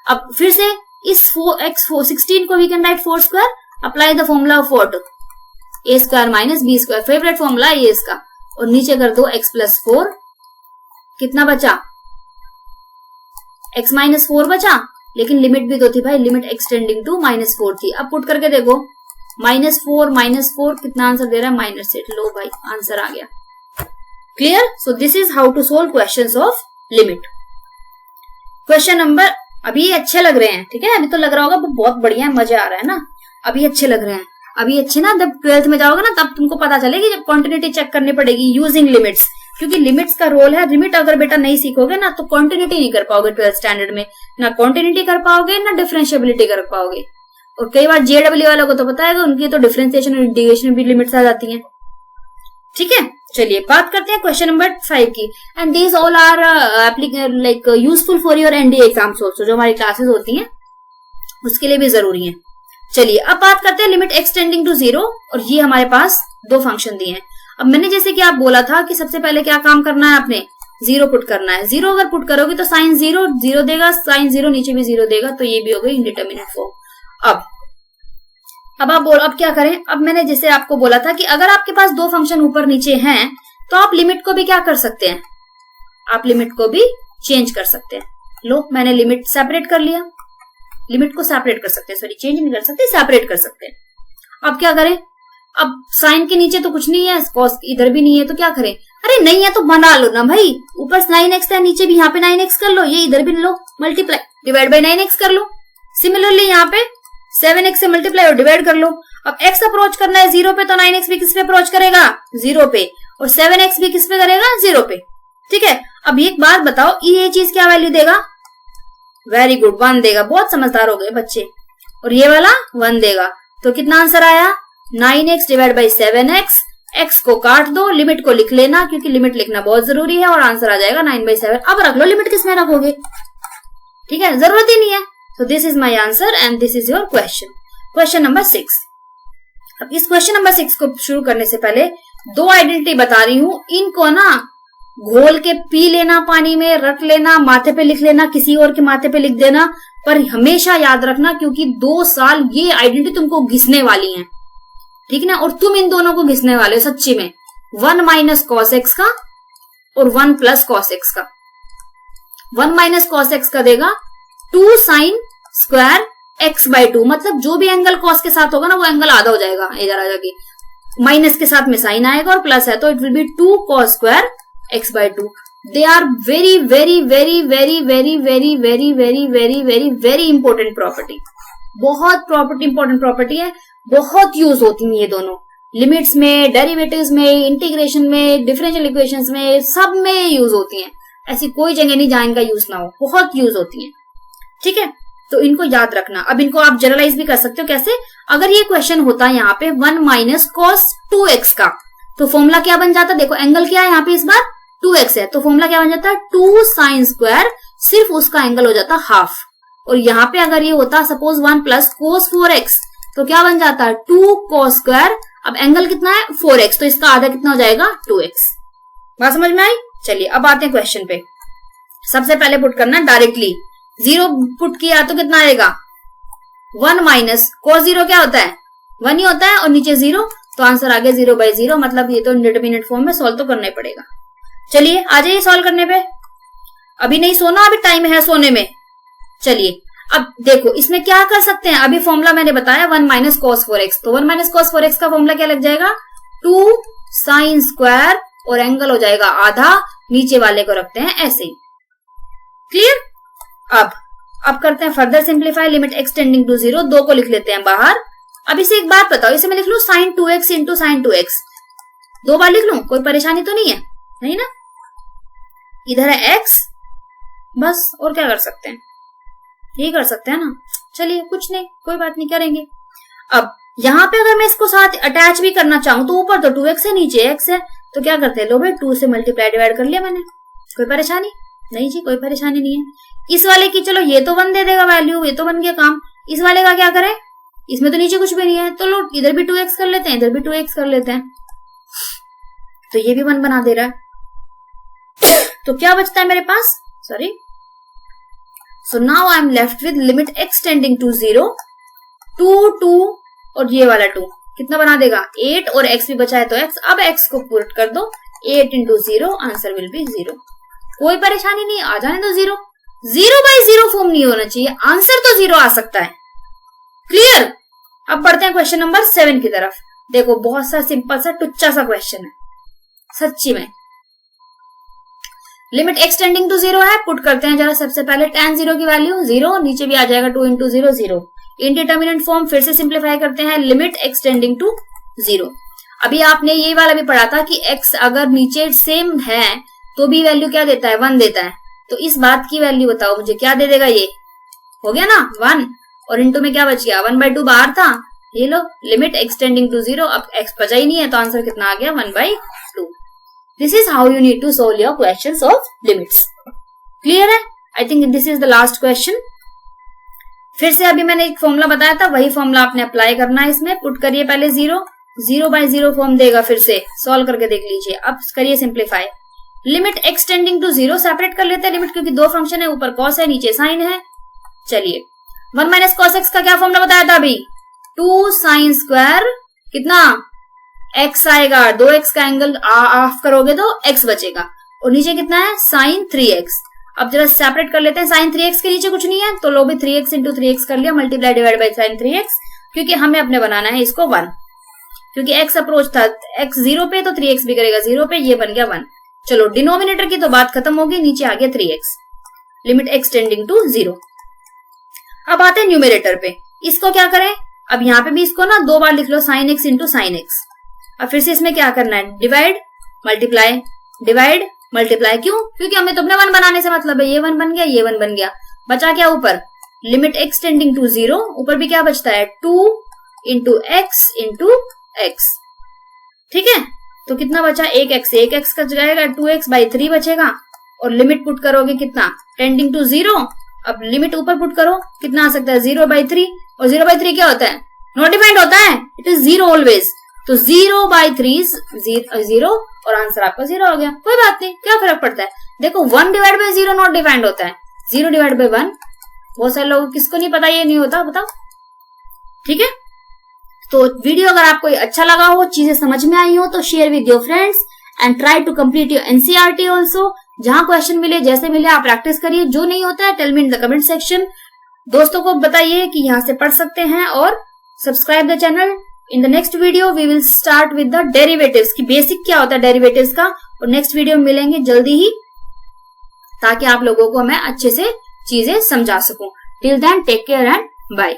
अब फिर से इस 16 को we can write 4 square, apply the formula of what, a square minus b square, favourite formula है ये इसका, और नीचे कर दो x + 4, कितना बचा, x - 4 बचा, लेकिन लिमिट भी तो थी भाई, लिमिट एक्सटेंडिंग टू -4 थी। अब पुट करके देखो, -4 कितना आंसर दे रहा है, -8। लो भाई आंसर आ गया। Clear? So this is how to solve questions of limit. Question number, अभी अच्छे लग रहे हैं, ठीक है, अभी तो लग रहा होगा बहुत बढ़िया है, मजा आ रहा है ना, अभी अच्छे लग रहे हैं। अभी अच्छे ना, जब 12th में जाओगे ना तब तुमको पता चलेगी, जब कॉन्टिन्यूटी चेक करनी पड़ेगी यूजिंग लिमिट्स, क्योंकि लिमिट्स का रोल है। लिमिट अगर बेटा नहीं सीखोगे ना तो कॉन्टिन्यूटी नहीं कर पाओगे 12th स्टैंडर्ड में, ना कॉन्टिन्यूटी कर पाओगे ना डिफरेंशिएबिलिटी कर पाओगे। और कई बार जेडब्ल्यू वालों को तो पता है, उनकी तो डिफरेंशिएशन और इंटीग्रेशन में भी लिमिट्स आ जाती हैं। ठीक है, चलिए बात करते हैं क्वेश्चन नंबर 5 की। And these all are like useful for your NDA exams also, जो हमारी क्लासेस होती हैं उसके लिए भी जरूरी है। चलिए अब बात करते हैं लिमिट एक्सटेंडिंग टू 0, और ये हमारे पास 2 फंक्शन दिए हैं। अब मैंने जैसे कि आप बोला था कि सबसे पहले क्या काम करना है, आपने 0 पुट करना है। 0 अगर पुट करोगे तो साइन 0 0 देगा, साइन 0 नीचे भी 0 देगा, तो ये भी हो गई इंडिटर्मिनेट फॉर्म। अब क्या करें, अब मैंने जैसे आपको बोला था कि अगर आपके पास 2 फंक्शन ऊपर नीचे हैं तो आप लिमिट को भी क्या कर सकते हैं, आप लिमिट को भी चेंज कर सकते हैं। लो मैंने लिमिट सेपरेट कर लिया, लिमिट को सेपरेट कर सकते हैं, सॉरी चेंज नहीं कर सकते, सेपरेट कर सकते हैं। अब क्या करें, अब साइन के नीचे तो कुछ नहीं है, कॉस इधर भी नहीं है, तो क्या करें, अरे नहीं है तो बना लो ना भाई, ऊपर 9x है, नीचे भी यहाँ पे 9x कर लो, ये इधर भी लो, मल्टीप्लाई डिवाइड बाई 9x कर लो। सिमिलरली यहाँ पे 7x से मल्टीप्लाई और डिवाइड कर लो। अब x अप्रोच करना है 0 पे, तो 9x भी किस पे अप्रोच करेगा, 0 पे, और 7x भी किस पे करेगा, 0 पे। ठीक है, अब एक बात बताओ, ये चीज क्या वैल्यू देगा, वेरी गुड 1 देगा, बहुत समझदार हो गए बच्चे। और ये वाला 1 देगा, तो कितना आंसर आया, 9x divide by 7x। x को काट दो, लिमिट को लिख लेना, क्योंकि लिमिट लिखना बहुत जरूरी है, और आंसर आ जाएगा 9/7। अब रख लो, लिमिट किस में रखोगे, ठीक है, जरूरत ही नहीं है। So this is my answer and this is your question. Question number 6. अब इस क्वेश्चन नंबर 6 को शुरू करने से पहले 2 आइडेंटिटी बता रही हूं, इनको ना घोल के पी लेना, पानी में रट लेना, माथे पे लिख लेना, किसी और के माथे पे लिख देना, पर हमेशा याद रखना, क्योंकि 2 साल ये आइडेंटिटी तुमको घिसने वाली है, ठीक ना, और तुम इन दोनों को घिसने वाले हो सच्ची में। 1 - cos x का और 1 + cos x का। 1 - cos x का देगा 2 sin स्क्वायर x/2, मतलब जो भी एंगल cos के साथ होगा ना वो एंगल आधा हो जाएगा, इधर आ जाके माइनस के साथ में साइन आएगा और प्लस है, तो it will be 2 cos square x/2। They are very very very very very very very very very very very important property, बहुत इंपॉर्टेंट प्रॉपर्टी है, बहुत यूज होती है ये दोनों, लिमिट्स में, डेरिवेटिव्स में, इंटीग्रेशन में, डिफरेंशियल इक्वेशंस में, सब में यूज होती हैं। ऐसी कोई जगह नहीं जहां इनका यूज ना हो, बहुत यूज होती है। ठीक है, तो इनको याद रखना। अब इनको आप जनरलाइज भी कर सकते हो, कैसे, अगर ये क्वेश्चन होता है यहाँ पे 1 - cos 2x का, तो फॉर्मूला क्या बन जाता, देखो एंगल क्या है यहाँ पे, इस बार 2x है, तो फॉर्मूला क्या बन जाता है, 2 sin स्क्वायर, सिर्फ उसका एंगल हो जाता हाफ। और यहाँ पे अगर ये होता सपोज 1 + cos 4x, तो क्या बन जाता है 2 cos स्क्वायर, अब एंगल कितना है 4x, तो इसका आधा कितना हो जाएगा 2x। बात समझ में आई? चलिए अब आते हैं क्वेश्चन पे। सबसे पहले पुट करना डायरेक्टली जीरो पुट किया तो कितना आएगा 1 माइनस cos जीरो क्या होता है 1 ही होता है और नीचे जीरो, तो आंसर आ गया 0/0। मतलब ये तो इंडिटरमिनेट फॉर्म में सॉल्व तो करना ही पड़ेगा। चलिए आ जाइए सॉल्व करने पे। अभी नहीं सोना, अभी टाइम है सोने में। चलिए अब देखो इसमें क्या कर सकते हैं। अभी फॉर्मूला मैंने बताया 1 माइनस cos 4x, तो 1 माइनस cos 4x का फॉर्मूला क्या लग जाएगा 2 sin स्क्वायर और एंगल हो जाएगा आधा, नीचे वाले को रखते हैं ऐसे ही। क्लियर। अब करते हैं further simplify. Limit x tending to 0, 2 को लिख लेते हैं बाहर। अब इसे एक बात बताओ, इसे मैं लिख लूं sin 2x into sin 2x, 2 बार लिख लूं, कोई परेशानी तो नहीं है, नहीं ना। इधर है x बस, और क्या कर सकते हैं, यही कर सकते हैं ना। चलिए कुछ नहीं, कोई बात नहीं, करेंगे। अब यहाँ पे अगर मैं इसको साथ अटैच भी करना चाहूं तो ऊपर तो 2x है, नीचे x है, तो क्या करते हैं लो भाई 2 से मल्टीप्लाई डिवाइड कर लिया मैंने, कोई परेशानी नहीं जी, कोई परेशानी नहीं है। इस वाले की चलो ये तो 1 दे देगा वैल्यू, ये तो बन गया काम। इस वाले का क्या करें, इसमें तो नीचे कुछ भी नहीं है, तो लो इधर भी 2x कर लेते हैं, इधर भी 2x कर लेते हैं, तो ये भी 1 बना दे रहा है। तो क्या बचता है मेरे पास, sorry, so now I am left with limit x tending to 0, 2 और ये वाला 2 कितना बना देगा 8, और x भी बचा है तो x। अब x को पुट कर दो, 8 इंटू 0, आंसर विल बी 0। कोई परेशानी नहीं, आ जाने दो 0। 0/0 फॉर्म नहीं होना चाहिए, आंसर तो 0 आ सकता है। क्लियर। अब बढ़ते हैं क्वेश्चन नंबर 7 की तरफ। देखो बहुत सा सिंपल सा टुच्चा सा क्वेश्चन है सच्ची में। लिमिट x टेंडिंग टू 0 है, पुट करते हैं जरा सबसे पहले tan 0 की वैल्यू 0, नीचे भी आ जाएगा 2 इंटू 0 0। इंडिटरमिनेट फॉर्म फिर से सिंप्लीफाई करते हैं, लिमिट x टेंडिंग टू 0। अभी आपने ये वाला भी पढ़ा था कि x अगर नीचे सेम है तो भी वैल्यू क्या देता है 1 देता है। तो इस बात की वैल्यू बताओ मुझे, क्या दे देगा, ये हो गया ना 1, और इंटू में क्या बच गया 1/2 बाहर था, ये लो लिमिट x टेंडिंग टू 0। अब x बचा ही नहीं है तो आंसर कितना आ गया 1/2। This is how you need to solve your questions of limits. Clear है। I think this is the last question. फिर से अभी मैंने एक फॉर्मूला बताया था, वही फॉर्मूला आपने अप्लाई करना है इसमें। पुट करिए पहले 0/0 फॉर्म देगा, फिर से सॉल्व करके देख लीजिए। अब करिए simplify. Limit x tending to 0 separate कर लेते हैं लिमिट, क्योंकि 2 फंक्शन है, ऊपर cos है नीचे साइन है। चलिए 1 माइनस cos x का क्या फॉर्मूला बताया था अभी 2 sin स्क्वायर, कितना x आएगा, 2x का एंगल ऑफ करोगे तो x बचेगा, और नीचे कितना है sin 3x। अब जरा सेपरेट कर लेते हैं, sin 3x के नीचे कुछ नहीं है तो लो भी 3x इंटू 3x कर लिया, multiply divide by sin 3x, क्योंकि हमें अपने बनाना है इसको 1, क्योंकि x अप्रोच था x 0 पे तो 3x भी करेगा 0 पे, ये बन गया 1। चलो डिनोमिनेटर की तो बात खत्म होगी, नीचे आ गया 3x, limit x tending to 0। अब आते हैं न्यूमरेटर पे, इसको क्या करें, अब यहाँ पे भी इसको ना 2 बार लिख लो sin x into sin x। अब फिर से इसमें क्या करना है, डिवाइड मल्टीप्लाई, डिवाइड मल्टीप्लाई, क्यों, क्योंकि हमें तो अपने 1 बनाने से मतलब है। ये 1 बन गया, ये 1 बन गया, बचा क्या ऊपर लिमिट x टेंडिंग टू 0, ऊपर भी क्या बचता है 2 इंटू x। ठीक है, तो कितना बचा 1x का जाएगा, 2x/3 बचेगा, और लिमिट पुट करोगे कितना टेंडिंग टू 0। अब लिमिट ऊपर पुट करो, कितना आ सकता है 0/3, और 0/3 क्या होता है नॉट डिफाइंड होता है, इट इज 0 ऑलवेज, तो 0/3 0, और आंसर आपका 0 हो गया। कोई बात नहीं, क्या फर्क पड़ता है, देखो 1 डिवाइड बाई 0 नॉट डिफाइंड होता है, 0 डिवाइड बाई 1। बहुत सारे लोगों किसको नहीं पता, ये नहीं होता, बताओ। ठीक है, तो वीडियो अगर आपको अच्छा लगा हो, चीजें समझ में आई हो, तो share with your friends and try to complete your NCERT also. जहां क्वेश्चन मिले, जैसे मिले आप प्रैक्टिस करिए, जो नहीं होता है tell me in the comment section. दोस्तों को बताइए कि यहाँ से पढ़ सकते हैं, और subscribe the channel. In the next video we will start with the derivatives की बेसिक क्या होता है डेरिवेटिव्स का, और नेक्स्ट वीडियो में मिलेंगे जल्दी ही, ताकि आप लोगों को मैं अच्छे से चीजें समझा सकूं। Till then take care and bye.